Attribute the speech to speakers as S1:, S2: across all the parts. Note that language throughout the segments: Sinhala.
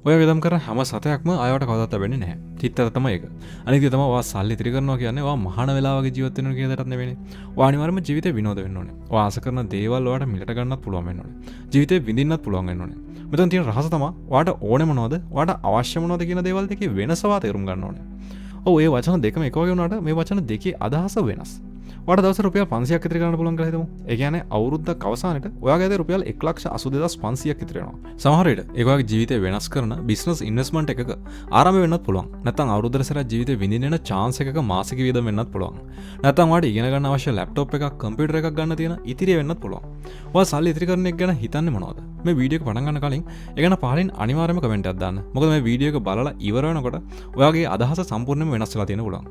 S1: ඔය වියදම් කරන හැම සතයක්ම ආයෙත් කවදාවත් ලැබෙන්නේ නැහැ. චිත්තත තමයි ඒක. අනිත් දේ තමයි ඔයා සල්ලි ඉතිරි කරනවා කියන්නේ ඔයා මහාන වෙලා වගේ ජීවත් වෙනවා කියන දෙයක්වත් නෙවෙයිනේ. ඔයා අනිවාර්යයෙන්ම ජීවිතේ විනෝද වෙන්න ඕනේ. ඔයා ආස කරන දේවල් ඔයාට මිලට ගන්නත් පුළුවන් වෙන්න ඕනේ. ජීවිතේ විඳින්නත් පුළුවන් වෙන්න ඕනේ. මෙතන තියෙන රහස තමයි ඔයාට ඕනේ මොනවද? ඔයාට අවශ්‍ය මොනවද කියන දේවල් දෙකේ වෙනස ඔයා තේරුම් ගන්න ඕනේ. ඔව් ඒ වචන දෙකම එක වගේ වුණාට මේ වචන දෙකේ අදහස වෙනස්. ඔයාට දවසට රුපියල් 500ක් ඉතිරි කරන්න පුළුවන් කියලා හිතමු. ඒ කියන්නේ අවුරුද්දක් අවසානයේට ඔයාගේ අතේ රුපියල් 1,82,500ක් ඉතිරි වෙනවා. සමහර විට ඒ වගේ ජීවිතේ වෙනස් කරන බිස්නස් ඉන්වෙස්ට්මන්ට් එකක ආරම්භ වෙන්නත් පුළුවන්. නැත්නම් අවුරුද්දකට සැරයක් ජීවිතේ විඳින්න chance එකක මාසික වියදම් වෙන්නත් පුළුවන්. නැත්නම් ඔයාට ඉගෙන ගන්න අවශ්‍ය ලැප්ටොප් එකක්, කම්පියුටර් එකක් ගන්න තියෙන ඉතිරිය වෙන්නත් පුළුවන්. ඔයා සල්ලි ඉතිරි කරන එක ගැන හිතන්නේ මොනවද? මේ වීඩියෝ එක පටන් ගන්න කලින් ඒ ගැන පහලින් අනිවාර්යයෙන්ම කමෙන්ට් එකක් දාන්න. මොකද මේ වීඩියෝ එක බලලා ඉවර වෙනකොට ඔයාගේ අදහස සම්පූර්ණයෙන්ම වෙනස් වෙලා තියෙන්න පුළුවන්.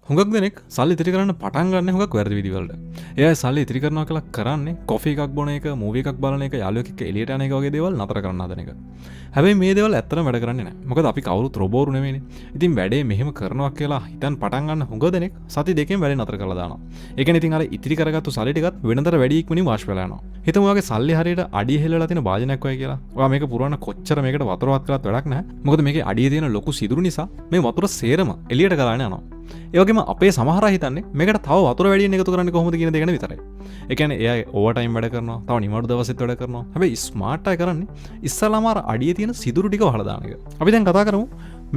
S1: හුඟක් දෙනෙක් සල්ලි ඉතිරි කරන්න පටන් ගන්න හුඟක් වැරදි විදිවලට. එයා සල්ලි ඉතිරි කරනවා කියලා කරන්නේ කොෆි එකක් බොන එක, මූවි එකක් බලන එක, යාළුවෙක් එක්ක එළියට යන එක වගේ දේවල් නතර කරන්න හදන එක. හැබැයි මේ දේවල් ඇත්තටම වැඩ කරන්නේ නැහැ. මොකද අපි කවුරුත් රොබෝරු නෙමෙයිනේ. ඉතින් වැඩේ මෙහෙම කරනවා කියලා හිතන් පටන් ගන්න හුඟ දෙනෙක් සති දෙකෙන් වැඩේ නතර කරලා දානවා. ඒ කියන්නේ ඉතින් අර ඉතිරි කරගත්තු සල්ලි ටිකත් වෙනතර වැඩි ඉක්මනින් වාෂ් වෙලා යනවා. හිතමු ඔයාගේ සල්ලි හරියට අඩිය හෙලලා තියෙන භාජනයක් වගේ කියලා. ඔයා මේක පුරවන්න කොච්චර මේකට වතුරවත් කරලත් වැඩක් නැහැ. මොකද මේකේ අඩියේ තියෙන ලොකු සිදුරු නිසා මේ වතුර සේරම එළියට ගලාගෙන යනවා. ඒ වගේම අපේ සමහර අය හිතන්නේ මේකට තව වතුර වැඩියෙන් එකතු කරන්නේ කොහොමද කියන දේ ගැන විතරයි. ඒ කියන්නේ එයා ඕවර් ටයිම් වැඩ කරනවා, තව නිමාඩු දවසෙත් වැඩ කරනවා. හැබැයි ස්මාර්ට් අය කරන්නේ ඉස්සලාම අර අඩියේ තියෙන සිදුරු ටික වහලා දාන එක. අපි දැන් කතා කරමු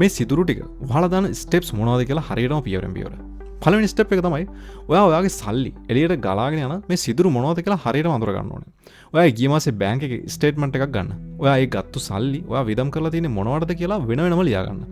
S1: මේ සිදුරු ටික වහලා දාන ස්ටෙප්ස් මොනවද කියලා හරියටම පියවරෙන් පියවර. පළවෙනි ස්ටෙප් එක තමයි ඔයාගේ සල්ලි එළියට ගලාගෙන යන මේ සිදුරු මොනවද කියලා හරියටම අඳුර ගන්න ඕනේ. ඔයා ගිය මාසේ බැංක් එකේ ස්ටේට්මන්ට් එකක් ගන්න. ඔයා ඒ ගත්තු සල්ලි ඔයා වියදම් කරලා තියෙන්නේ මොනවටද කියලා වෙන වෙනම ලියා ගන්න.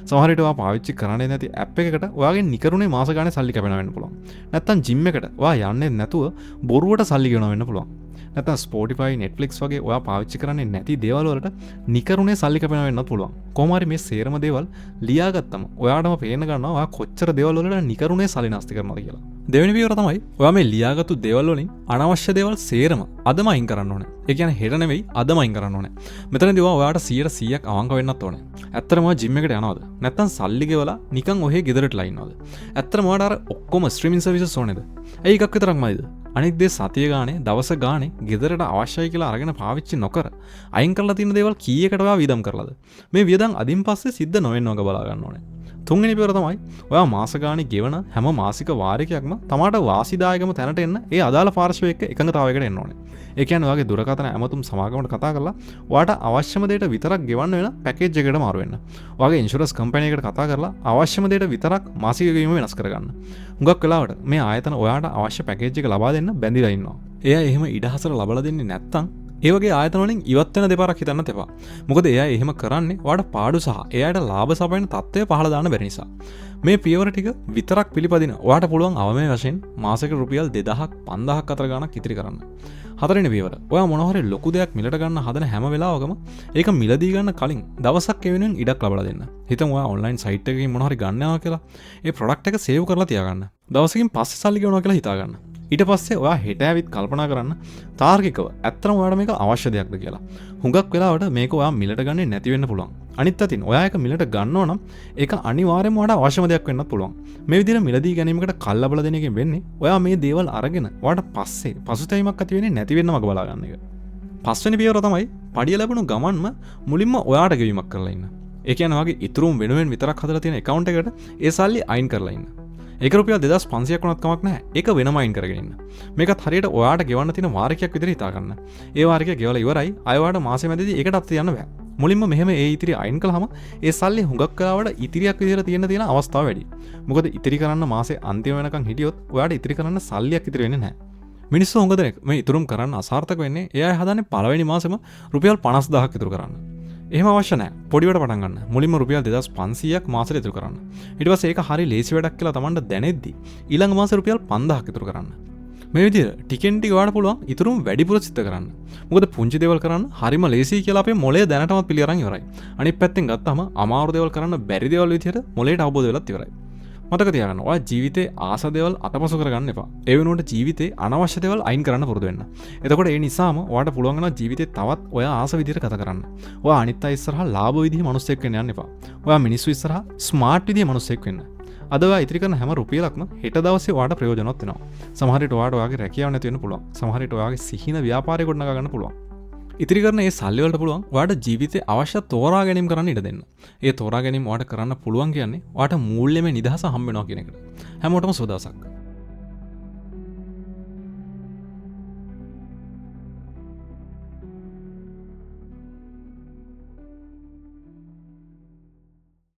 S1: සමහර විට ඔයා පාවිච්චි කරන්නේ නැති ඇප් එකකට ඔයාගේ නිකරුණේ මාස ගානේ සල්ලි කැපෙනවා වෙන්න පුළුවන්. නැත්තම් ජිම් එකට ඔයා යන්නේ නැතුව බොරුවට සල්ලි ගෙවනවා වෙන්න පුළුවන්. නැත්නම් Spotify, Netflix වගේ ඔයා පාවිච්චි කරන්නේ නැති දේවල් වලට නිකරුණේ සල්ලි කැපෙනවා වෙන්නත් පුළුවන්. කොහොම හරි මේ සේරම දේවල් ලියාගත්තම ඔයාටම පේන්න ගන්නවා ඔයා කොච්චර දේවල් වලට නිකරුණේ සල්ලි නාස්ති කරනවද කියලා. දෙවෙනි පියවර තමයි ඔයා මේ ලියාගත්තු දේවල් වලින් අනවශ්‍ය දේවල් සේරම අදම අයින් කරන්න ඕනේ. ඒ කියන්නේ හෙට නෙවෙයි අදම අයින් කරන්න ඕනේ. මෙතනදී ඔයාට 100%ක් අවංක වෙන්නත් ඕනේ. ඇත්තටම ඔයා ජිම් එකට යනවද? නැත්නම් සල්ලි ගෙවලා නිකන් ඔහේ ගෙදරටලා ඉන්නවද? ඇත්තටම ඔයාට අර ඔක්කොම ස්ට්‍රීමින් සර්විසස් ඕනේද? ඇයි එකක් විතරක් මයිද? අනිත් දේ සතිය ගානේ දවස ගානේ ගෙදරට අවශ්‍යයි කියලා අරගෙන පාවිච්චි නොකර අයින් කරලා තියෙන දේවල් කීයකට ඔයා වියදම් කරලාද? මේ වියදම් අදින් පස්සේ සිද්ධ නොවෙන්න වගේ බලා ගන්න ඕනේ. තුන්වෙනි පියවර තමයි ඔයා මාස ගානේ ගෙවන හැම මාසික වාරිකයක්ම තමාට වාසිදායකම තැනට එන්න ඒ අදාළ පාර්ශ්වය එක්ක එකඟතාවයකට එන්න ඕනේ. ඒ කියන්නේ ඔයාගේ දුරකථන ඇමතුම් සමාගමකට කතා කරලා ඔයාට අවශ්‍යම දෙයට විතරක් ගෙවන්න වෙන පැකේජ් එකකට මාරු වෙන්න. ඔයාගේ ඉන්ෂුරන්ස් කම්පැනි එකට කතා කරලා අවශ්‍යම දෙයට විතරක් මාසික ගෙවීම වෙනස් කරගන්න. හුඟක් වෙලාවට මේ ආයතන ඔයාට අවශ්‍ය පැකේජ් එක ලබා දෙන්න බැඳිලා ඉන්නවා. එයා එහෙම ඉඩහසල ලබලා දෙන්නේ නැත්නම් ඒ වගේ ආයතන වලින් ඉවත් වෙන දෙපාරක් හිතන්නත් එපා. මොකද එයා එහෙම කරන්නේ ඔයාට පාඩු සහ එයාට ලාභ සපයන තත්ත්වය පහළ දාන්න බැරි නිසා. මේ පියවර ටික විතරක් පිළිපදින ඔයාට පුළුවන් අවමේ වශයෙන් මාසෙක රුපියල් 2000ක් 5000ක් අතර ගණක් ඉතිරි කරන්න. හතරවෙනි පියවර ඔයා මොනවා හරි ලොකු දෙයක් මිලට ගන්න හදන හැම වෙලාවකම ඒක මිලදී ගන්න කලින් දවසක් ඒ වෙනුවෙන් ඉඩක් ලබා දෙන්න. හිතමු ඔයා ඔන්ලයින් සයිට් එකකින් මොනවා හරි ගන්න යනවා කියලා. ඒ ප්‍රොඩක්ට් එක සේව් කරලා තියාගන්න. දවසකින් පස්සේ සල්ලි ගෙවනවා කියලා හිතාගන්න. ඊට පස්සේ ඔයා හෙට ඇවිත් කල්පනා කරන්න තාර්කිකව ඇත්තටම ඔයාට මේක අවශ්‍ය දෙයක්ද කියලා. හුඟක් වෙලාවට මේක ඔයා මිලට ගන්නේ නැති වෙන්න පුළුවන්. අනිත් අතින් ඔයා එක මිලට ගන්නව නම් ඒක අනිවාර්යයෙන්ම ඔයාට අවශ්‍යම දෙයක් වෙන්නත් පුළුවන්. මේ විදිහට මිලදී ගැනීමකට කල් ලබලා දෙන එකෙන් වෙන්නේ ඔයා මේ දේවල් අරගෙන ඔයාට පස්සේ පසුතැවීමක් ඇති වෙන්නේ නැති වෙන්න මග බලා ගන්න එක. පස්වෙනි පියවර තමයි පඩිය ලැබුණු ගමන්ම මුලින්ම ඔයාට ගෙවීමක් කරලා ඉන්න. ඒ කියන්නේ ඔයාගේ ඉතුරුම් වෙනුවෙන් විතරක් හදලා තියෙන account එකට ඒ සල්ලි අයින් කරලා ඉන්න. ඒක රුපියල් 2500ක් වුණත් කමක් නැහැ. ඒක වෙනම අයින් කරගෙන ඉන්න. මේකත් හරියට ඔයාට ගෙවන්න තියෙන වාරිකයක් විදිහට හිතා ගන්න. ඒ වාරිකය ගෙවලා ඉවරයි. අය ඔයාට මාසෙ මැදදී ඒකටත් තියන්න බෑ. මුලින්ම මෙහෙම ඒ ඉතිරි අයින් කළාම ඒ සල්ලි හුඟක් කාලවට ඉතිරියක් විදිහට තියෙන අවස්ථාව වැඩි. මොකද ඉතිරි කරන්න මාසේ අන්තිම වෙනකන් හිටියොත් ඔයාට ඉතිරි කරන්න සල්ලියක් ඉතිරි වෙන්නේ නැහැ. මිනිස්සු හොඟ දෙනෙක් මේ ඉතුරුම් කරන්න අසාර්ථක වෙන්නේ එයා හදන්නේ පළවෙනි මාසෙම රුපියල් 50000ක් ඉතුරු කරන්න. එහෙම අවශ්‍ය නැහැ. පොඩිවට පටන් ගන්න. මුලින්ම රුපියල් 2500ක් මාසෙට ඉතුරු කරන්න. ඊට පස්සේ ඒක හරිය ලේසි වැඩක් කියලා Tamanට දැනෙද්දි ඊළඟ මාසේ රුපියල් 5000ක් ඉතුරු කරන්න. මේ විදිහට ටිකෙන් ටික ඔයාලට පුළුවන් ඉතුරුම වැඩිපුර සිද්ධ කරන්න. මොකද පුංචි දේවල් කරන්න හරිම ලේසි කියලා අපේ මොළය දැනටමත් පිළි අරන් ඉවරයි. අනිත් පැත්තෙන් ගත්තාම අමාරු දේවල් කරන්න බැරි දේවල් විදිහට මොළයට අවබෝධ වෙලත් ඉවරයි. මතක තියාගන්න ඔයා ජීවිතේ ආස දේවල් අතපසු කරගන්න එපා. ඒ වෙනුවට ජීවිතේ අනවශ්‍ය දේවල් අයින් කරන්න පුරුදු වෙන්න. එතකොට ඒ නිසාම ඔයාට පුළුවන් වෙනවා ජීවිතේ තවත් ඔයා ආස විදිහට ගත කරන්න. ඔයා අනිත් අය ඉස්සරහා ලාභ විදිහේ මිනිස්සෙක් වෙන්න යන්න එපා. ඔයා මිනිස්සු ඉස්සරහා ස්මාර්ට් විදිහේ මිනිස්සෙක් වෙන්න. අදවා ඉතිරි කරන හැම රුපියලක්ම හෙට දවසේ ඔයාට ප්‍රයෝජනවත් වෙනවා. සමහර විට ඔයාට ඔයාගේ රැකියාව නැති වෙන්න පුළුවන්. සමහර විට ඔයාගේ සිහින ව්‍යාපාරයක් ගොඩනගා ගන්න පුළුවන්. ඉතිරි කරන ඒ සල්ලි වලට පුළුවන් ඔයාට ජීවිතේ අවශ්‍ය තෝරා ගැනීම කරන්න ඉඩ දෙන්න. ඒ තෝරා ගැනීම ඔයාට කරන්න පුළුවන් කියන්නේ ඔයාට මූල්‍යමය නිදහස හම්බ වෙනවා කියන එකට. හැමෝටම සුවදවසක්.